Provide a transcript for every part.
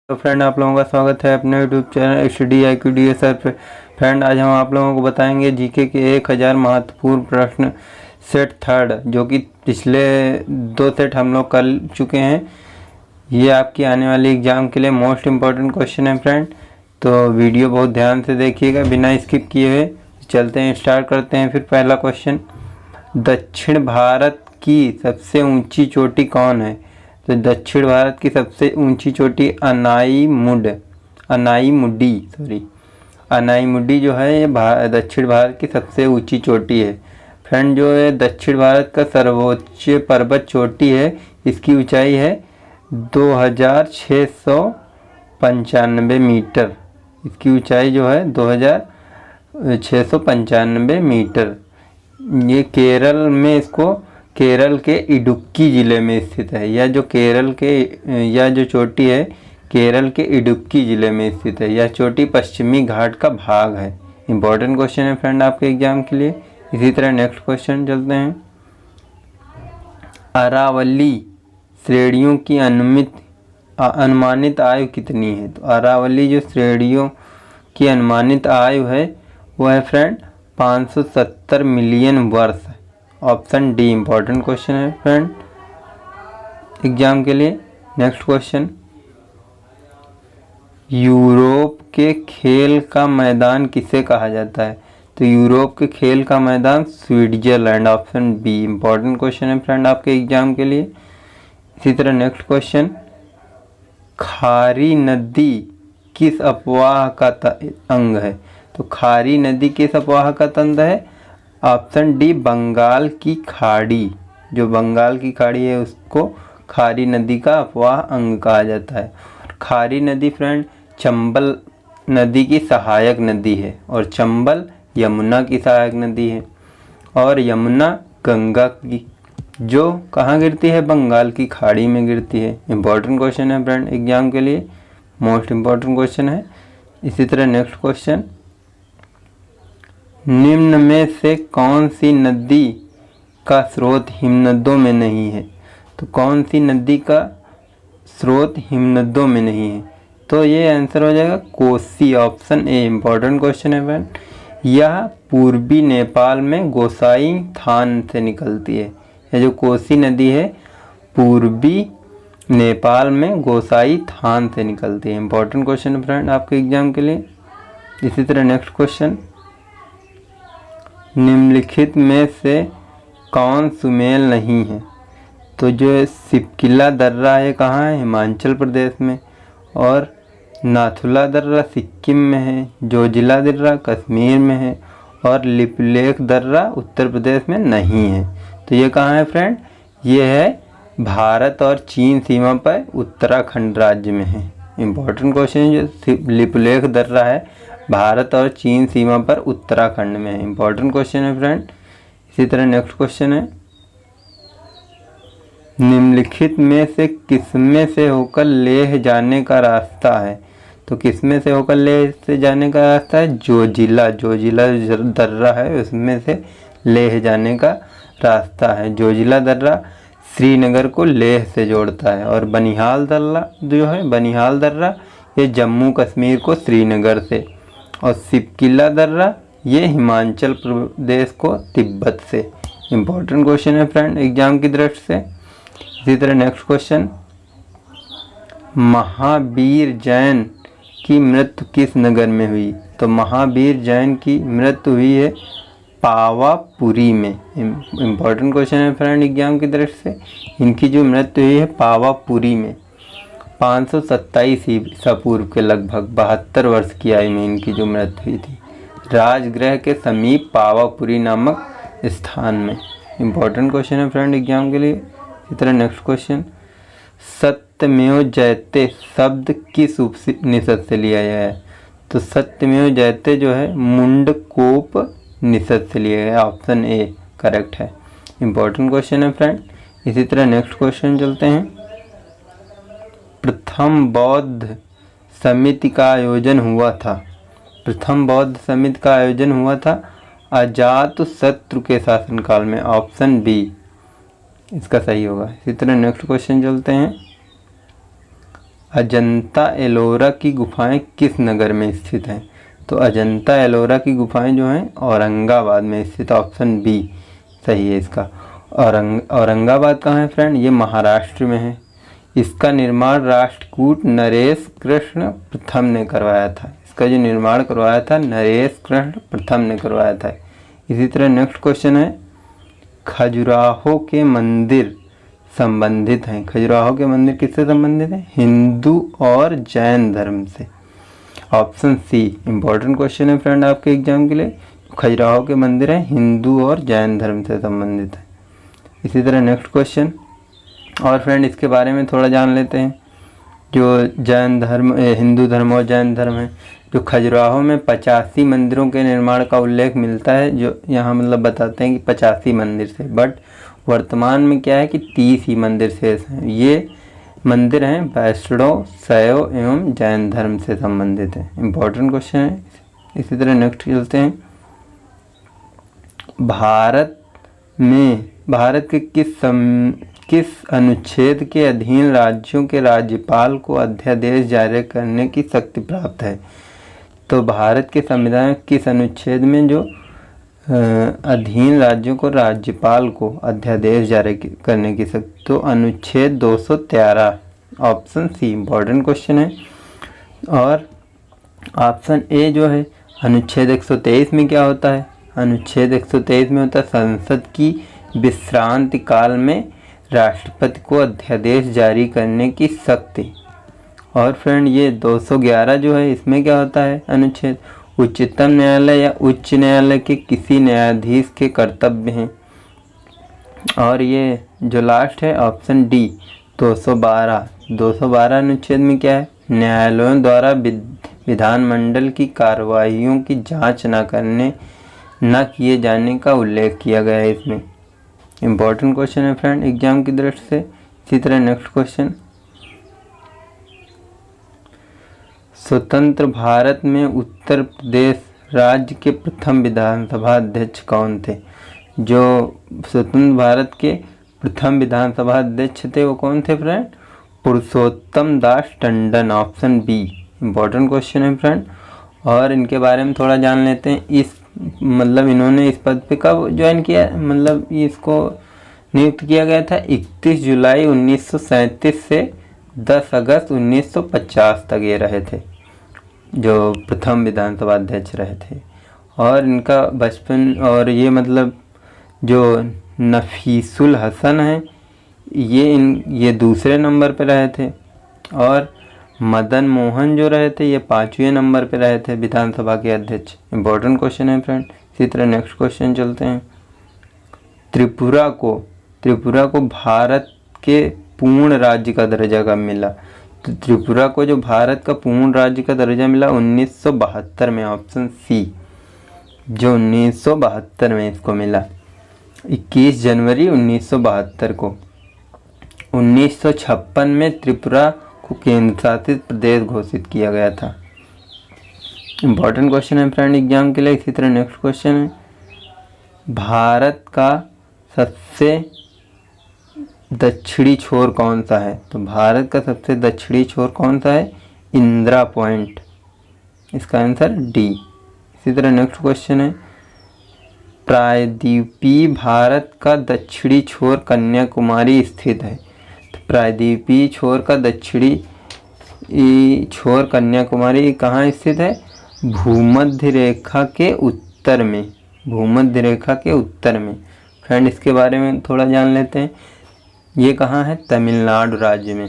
तो फ्रेंड, आप लोगों का स्वागत है अपने यूट्यूब चैनल StudyIQDSR पे। फ्रेंड, आज हम आप लोगों को बताएंगे जीके के 1000 महत्वपूर्ण प्रश्न सेट थर्ड, जो कि पिछले 2 सेट हम लोग कर चुके हैं। ये आपकी आने वाली एग्ज़ाम के लिए मोस्ट इम्पॉर्टेंट क्वेश्चन है फ्रेंड। तो वीडियो बहुत ध्यान से देखिएगा बिना स्किप किए हुए। चलते हैं, स्टार्ट करते हैं। फिर पहला क्वेश्चन, दक्षिण भारत की सबसे ऊँची चोटी कौन है? तो दक्षिण भारत की सबसे ऊंची चोटी अनाईमुडी जो है ये दक्षिण भारत की सबसे ऊंची चोटी है। फ्रेंड, जो है दक्षिण भारत का सर्वोच्च पर्वत चोटी है, इसकी ऊंचाई है 2695 मीटर। इसकी ऊंचाई जो है 2695 मीटर। ये केरल में, इसको केरल के इडुक्की ज़िले में स्थित है। यह जो चोटी है केरल के इडुक्की ज़िले में स्थित है। यह चोटी पश्चिमी घाट का भाग है। इम्पॉर्टेंट क्वेश्चन है फ्रेंड आपके एग्जाम के लिए। इसी तरह नेक्स्ट क्वेश्चन चलते हैं। अरावली श्रेणियों की अनुमानित आयु कितनी है? तो अरावली जो श्रेणियों की अनुमानित आयु है वह है फ्रेंड 570 मिलियन वर्ष। ऑप्शन डी इम्पॉर्टेंट क्वेश्चन है फ्रेंड एग्जाम के लिए। नेक्स्ट क्वेश्चन, यूरोप के खेल का मैदान किसे कहा जाता है? तो यूरोप के खेल का मैदान Switzerland. Option B important question है फ्रेंड आपके एग्जाम के लिए। इसी तरह नेक्स्ट क्वेश्चन, खारी नदी किस अफवाह का अंग है? तो खारी नदी किस अफवाह का तंत्र है? ऑप्शन डी बंगाल की खाड़ी। जो बंगाल की खाड़ी है उसको खारी नदी का अफवाह अंग कहा जाता है। खारी नदी फ्रेंड चंबल नदी की सहायक नदी है, और चंबल यमुना की सहायक नदी है, और यमुना गंगा की जो कहाँ गिरती है? बंगाल की खाड़ी में गिरती है। इम्पॉर्टेंट क्वेश्चन है फ्रेंड एग्जाम के लिए, मोस्ट इम्पॉर्टेंट क्वेश्चन है। इसी तरह नेक्स्ट क्वेश्चन, निम्न में से कौन सी नदी का स्रोत हिमनदों में नहीं है? तो कौन सी नदी का स्रोत हिमनदों में नहीं है? तो ये आंसर हो जाएगा Kosi. Option A important question है फ्रेंड। यह पूर्वी नेपाल में गोसाई थान से निकलती है। यह जो कोसी नदी है पूर्वी नेपाल में गोसाई थान से निकलती है। इम्पॉर्टेंट क्वेश्चन है फ्रेंड आपके एग्जाम के लिए। इसी तरह नेक्स्ट क्वेश्चन, निम्नलिखित में से कौन सुमेल नहीं है? तो जो सिपकिला दर्रा है कहाँ है? हिमाचल प्रदेश में। और नाथुला दर्रा सिक्किम में है। जोजिला दर्रा कश्मीर में है। और लिपुलेख दर्रा उत्तर प्रदेश में नहीं है। तो ये कहाँ है फ्रेंड? ये है भारत और चीन सीमा पर उत्तराखंड राज्य में है। इम्पोर्टेंट क्वेश्चन, जो लिपुलेख दर्रा है भारत और चीन सीमा पर उत्तराखंड में है। इम्पॉर्टेंट क्वेश्चन है फ्रेंड। इसी तरह नेक्स्ट क्वेश्चन है, निम्नलिखित में से किसमें से होकर लेह जाने का रास्ता है? तो किसमें से होकर लेह से जाने का रास्ता है? जोजिला दर्रा है उसमें से लेह जाने का रास्ता है। जोजिला दर्रा श्रीनगर को लेह से जोड़ता है। और बनिहाल दर्रा ये जम्मू कश्मीर को श्रीनगर से। और सिपकिला दर्रा ये हिमाचल प्रदेश को तिब्बत से। इम्पोर्टेंट क्वेश्चन है फ्रेंड एग्जाम की दृष्टि से। इसी तरह नेक्स्ट क्वेश्चन, महावीर जैन की मृत्यु किस नगर में हुई? तो महावीर जैन की मृत्यु हुई है पावापुरी में। इम्पोर्टेंट क्वेश्चन है फ्रेंड एग्जाम की दृष्टि से। इनकी जो मृत्यु हुई है पावापुरी में 527 ईसा पूर्व के लगभग 72 वर्ष की आयु में इनकी जो मृत्यु हुई थी, राजगृह के समीप पावापुरी नामक स्थान में। इम्पोर्टेंट क्वेश्चन है फ्रेंड एग्जाम के लिए। इसी तरह नेक्स्ट क्वेश्चन, सत्यमेव जयते शब्द किस उपनिषद से लिया गया है? तो सत्यमेव जयते जो है मुंडकोप निषद से लिया गया है। ऑप्शन ए करेक्ट है। इम्पोर्टेंट क्वेश्चन है फ्रेंड। इसी तरह नेक्स्ट क्वेश्चन चलते हैं, प्रथम बौद्ध समिति का आयोजन हुआ था अजातशत्रु के शासनकाल में। ऑप्शन बी इसका सही होगा। इसी तरह नेक्स्ट क्वेश्चन चलते हैं, अजंता एलोरा की गुफाएं किस नगर में स्थित हैं? तो अजंता एलोरा की गुफाएं जो हैं औरंगाबाद में स्थित, ऑप्शन बी सही है इसका। औरंगाबाद कहाँ है फ्रेंड? ये महाराष्ट्र में है। इसका निर्माण राष्ट्रकूट नरेश कृष्ण प्रथम ने करवाया था। इसका जो निर्माण करवाया था नरेश कृष्ण प्रथम ने करवाया था। इसी तरह नेक्स्ट क्वेश्चन है, खजुराहो के मंदिर संबंधित हैं। खजुराहो के मंदिर किससे संबंधित हैं? हिंदू और जैन धर्म से, ऑप्शन सी। इंपॉर्टेंट क्वेश्चन है फ्रेंड आपके एग्जाम के लिए। खजुराहो के मंदिर हैं हिंदू और जैन धर्म से संबंधित है। इसी तरह नेक्स्ट क्वेश्चन, और फ्रेंड इसके बारे में थोड़ा जान लेते हैं। जो जैन धर्म, हिंदू धर्म और जैन धर्म है, जो खजुराहो में 85 मंदिरों के निर्माण का उल्लेख मिलता है, जो यहाँ मतलब बताते हैं कि 85 मंदिर से, बट वर्तमान में क्या है कि 30 ही मंदिर शेष हैं। ये मंदिर हैं वैष्णव, शैव एवं जैन धर्म से संबंधित है। इम्पोर्टेंट क्वेश्चन है। इसी तरह नेक्स्ट चलते हैं, भारत के किस अनुच्छेद के अधीन राज्यों के राज्यपाल को अध्यादेश जारी करने की शक्ति प्राप्त है? तो भारत के संविधान किस अनुच्छेद में जो अधीन राज्यों को राज्यपाल को अध्यादेश जारी करने की शक्ति? तो अनुच्छेद 213, ऑप्शन सी। इम्पोर्टेंट क्वेश्चन है। और ऑप्शन ए जो है, अनुच्छेद 123 में क्या होता है? अनुच्छेद 123 में होता है संसद की विश्रांति काल में राष्ट्रपति को अध्यादेश जारी करने की शक्ति। और फ्रेंड ये 211 जो है, इसमें क्या होता है अनुच्छेद? उच्चतम न्यायालय या उच्च न्यायालय के किसी न्यायाधीश के कर्तव्य हैं। और ये जो लास्ट है ऑप्शन डी 212 अनुच्छेद में क्या है? न्यायालयों द्वारा विधानमंडल की कार्रवाइयों की जांच न किए जाने का उल्लेख किया गया है इसमें। इम्पोर्टेंट क्वेश्चन है फ्रेंड एग्जाम की दृष्टि से। इसी तरह नेक्स्ट क्वेश्चन, स्वतंत्र भारत में उत्तर प्रदेश राज्य के प्रथम विधानसभा अध्यक्ष कौन थे? जो स्वतंत्र भारत के प्रथम विधानसभा अध्यक्ष थे वो कौन थे friend? Purushottam Das Tandon, option B. Important question है फ्रेंड। और इनके बारे में थोड़ा जान लेते हैं। मतलब इन्होंने इस पद पे कब ज्वाइन किया, मतलब इसको नियुक्त किया गया था 31 जुलाई 1937 से 10 अगस्त 1950 तक ये रहे थे, जो प्रथम विधानसभा अध्यक्ष रहे थे। और इनका बचपन, और ये मतलब जो नफीसुल हसन है ये दूसरे नंबर पे रहे थे। और मदन मोहन जो रहे थे ये 5वें नंबर पे रहे थे विधानसभा के अध्यक्ष। इम्पोर्टेंट क्वेश्चन है फ्रेंड। इसी तरह नेक्स्ट क्वेश्चन चलते हैं, त्रिपुरा को भारत के पूर्ण राज्य का दर्जा कब मिला? तो त्रिपुरा को जो भारत का पूर्ण राज्य का दर्जा मिला 1972 में, ऑप्शन सी। जो 1972 में इसको मिला, 21 जनवरी 1972 को। 1956 में त्रिपुरा को केंद्र शासित प्रदेश घोषित किया गया था। इम्पोर्टेंट क्वेश्चन है फ्रेंड एग्जाम के लिए। इसी तरह नेक्स्ट क्वेश्चन है, भारत का सबसे दक्षिणी छोर कौन सा है? तो भारत का सबसे दक्षिणी छोर कौन सा है? इंदिरा पॉइंट, इसका आंसर डी। इसी तरह नेक्स्ट क्वेश्चन है, प्रायद्वीपीय भारत का दक्षिणी छोर कन्याकुमारी स्थित है। तो प्रायद्वीपीय छोर का दक्षिणी छोर कन्याकुमारी कहाँ स्थित है? भूमध्य रेखा के उत्तर में, भूमध्य रेखा के उत्तर में। फ्रेंड इसके बारे में थोड़ा जान लेते हैं। ये कहाँ है? तमिलनाडु राज्य में।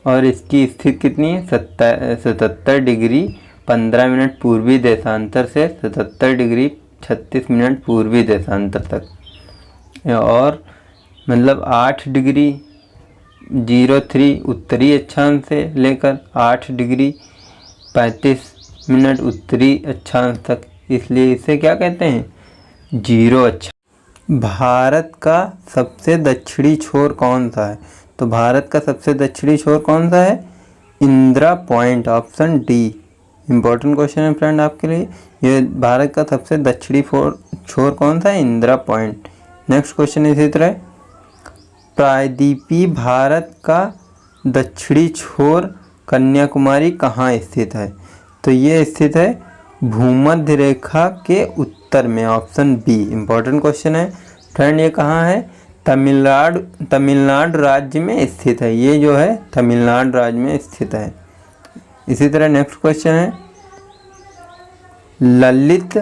और इसकी स्थिति कितनी है? 77 डिग्री 15 मिनट पूर्वी देशांतर से 77 डिग्री 36 मिनट पूर्वी देशांतर तक। और मतलब 8 डिग्री 03 उत्तरी अक्षांश से लेकर 8 डिग्री 35 मिनट उत्तरी अक्षांश तक, इसलिए इसे क्या कहते हैं? जीरो अक्षांश। भारत का सबसे दक्षिणी छोर कौन सा है? तो भारत का सबसे दक्षिणी छोर कौन सा है? Indira point, option D. Important question है फ्रेंड आपके लिए। ये भारत का सबसे दक्षिणी छोर कौन सा है? इंदिरा पॉइंट। नेक्स्ट क्वेश्चन इसी तरह, प्रायद्वीपीय भारत का दक्षिणी छोर कन्याकुमारी कहाँ स्थित है? तो ये स्थित है भूमध्य रेखा के उत्तर में, ऑप्शन बी। इम्पोर्टेंट क्वेश्चन है फ्रेंड। ये कहाँ है? तमिलनाडु राज्य में स्थित है। ये जो है तमिलनाडु राज्य में स्थित है। इसी तरह नेक्स्ट क्वेश्चन है, ललित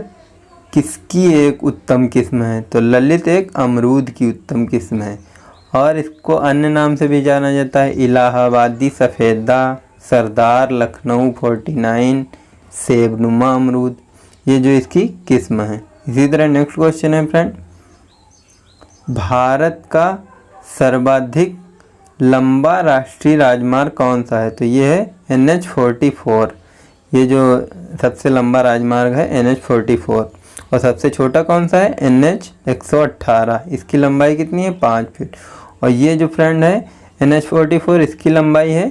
किसकी एक उत्तम किस्म है? तो ललित एक अमरूद की उत्तम किस्म है और इसको अन्य नाम से भी जाना जाता है, इलाहाबादी सफ़ेदा, सरदार, लखनऊ 49, सेबनुमा अमरूद। ये जो इसकी किस्म है। इसी तरह नेक्स्ट क्वेश्चन है फ्रेंड, भारत का सर्वाधिक लंबा राष्ट्रीय राजमार्ग कौन सा है? तो ये है NH44। ये जो सबसे लंबा राजमार्ग है NH44। और सबसे छोटा कौन सा है? NH118। इसकी लंबाई कितनी है? 5 फीट। और ये जो फ्रेंड है NH44, इसकी लंबाई है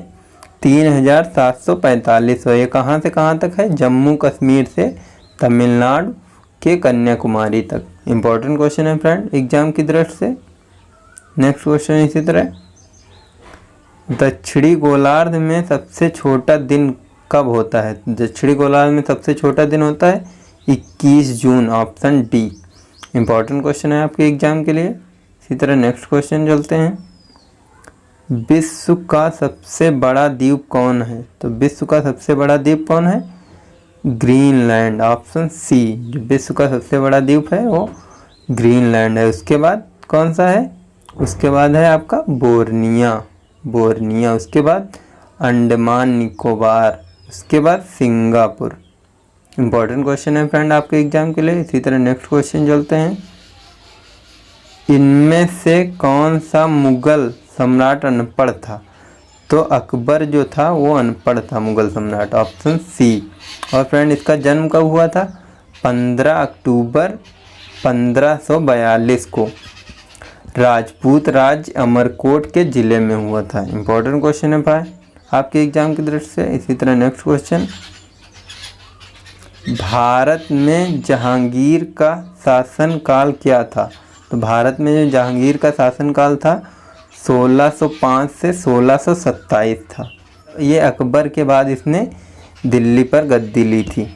3745। और ये कहाँ से कहाँ तक है? जम्मू कश्मीर से तमिलनाडु के कन्याकुमारी तक। इम्पोर्टेंट क्वेश्चन है फ्रेंड एग्जाम की दृष्टि से। नेक्स्ट क्वेश्चन इसी तरह, दक्षिणी गोलार्ध में सबसे छोटा दिन कब होता है? दक्षिणी गोलार्ध में सबसे छोटा दिन होता है 21 जून, ऑप्शन डी। इम्पोर्टेंट क्वेश्चन है आपके एग्जाम के लिए। इसी तरह नेक्स्ट क्वेश्चन चलते हैं, विश्व का सबसे बड़ा द्वीप कौन है? तो विश्व का सबसे बड़ा द्वीप कौन है? Greenland, option C. जो विश्व का सबसे बड़ा द्वीप है वो ग्रीनलैंड है। उसके बाद कौन सा है? उसके बाद है आपका बोर्निया। उसके बाद अंडमान निकोबार, उसके बाद सिंगापुर। इम्पोर्टेंट क्वेश्चन है फ्रेंड आपके एग्जाम के लिए। इसी तरह नेक्स्ट क्वेश्चन चलते हैं, इनमें से कौन सा मुगल सम्राट अनपढ़ था? तो अकबर जो था वो अनपढ़ था, मुगल सम्राट, ऑप्शन सी। और फ्रेंड इसका जन्म कब हुआ था? 15 अक्टूबर 1542 को राजपूत राज्य अमरकोट के ज़िले में हुआ था। इम्पोर्टेंट क्वेश्चन है भाई आपके एग्जाम की दृष्टि से। इसी तरह नेक्स्ट क्वेश्चन, भारत में जहांगीर का शासनकाल क्या था? तो भारत में जो जहांगीर का शासनकाल था 1605 से 1627 था। ये अकबर के बाद इसने दिल्ली पर गद्दी ली थी।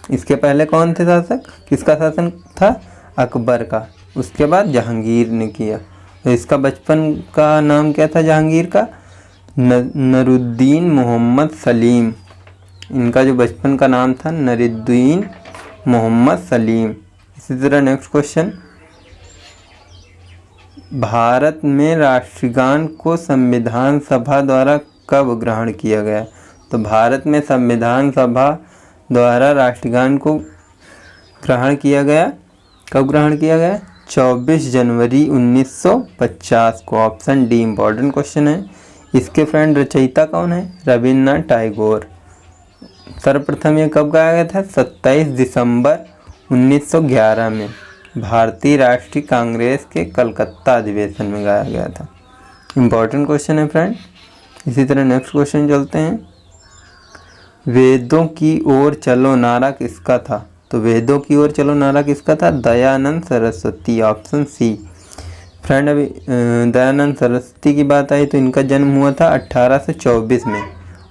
इसके पहले कौन थे शासक? किसका शासन था? अकबर का। उसके बाद जहांगीर ने किया। तो इसका बचपन का नाम क्या था जहांगीर का? नरुद्दीन मोहम्मद सलीम। इनका जो बचपन का नाम था नरुद्दीन मोहम्मद सलीम। इसी तरह नेक्स्ट क्वेश्चन, भारत में राष्ट्रगान को संविधान सभा द्वारा कब ग्रहण किया गया? तो भारत में संविधान सभा द्वारा राष्ट्रगान को ग्रहण किया गया। कब ग्रहण किया गया? 24 जनवरी 1950 को, ऑप्शन डी। इम्पोर्टेंट क्वेश्चन है। इसके फ्रेंड रचयिता कौन है? रविन्द्रनाथ टैगोर। सर्वप्रथम ये कब गाया गया था? 27 दिसंबर 1911 में भारतीय राष्ट्रीय कांग्रेस के कलकत्ता अधिवेशन में गाया गया था। इम्पोर्टेंट क्वेश्चन है फ्रेंड। इसी तरह नेक्स्ट क्वेश्चन चलते हैं, वेदों की ओर चलो नारा किसका था? तो वेदों की ओर चलो नारा किसका था? Dayanand Saraswati, option C. Friend अभी दयानंद सरस्वती की बात आई तो इनका जन्म हुआ था 1824 में।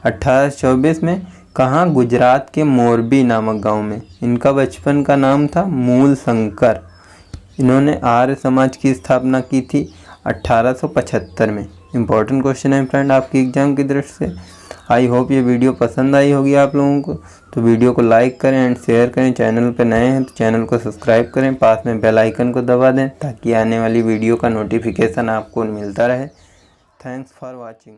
1824 में कहाँ? गुजरात के मोरबी नामक गांव में। इनका बचपन का नाम था मूल शंकर। इन्होंने आर्य समाज की स्थापना की थी 1875 में। इम्पोर्टेंट क्वेश्चन है फ्रेंड आपकी एग्जाम की दृष्टि से। आई होप ये वीडियो पसंद आई होगी आप लोगों को। तो वीडियो को लाइक करें एंड शेयर करें। चैनल पर नए हैं तो चैनल को सब्सक्राइब करें, पास में बेल आइकन को दबा दें ताकि आने वाली वीडियो का नोटिफिकेशन आपको मिलता रहे। Thanks for watching.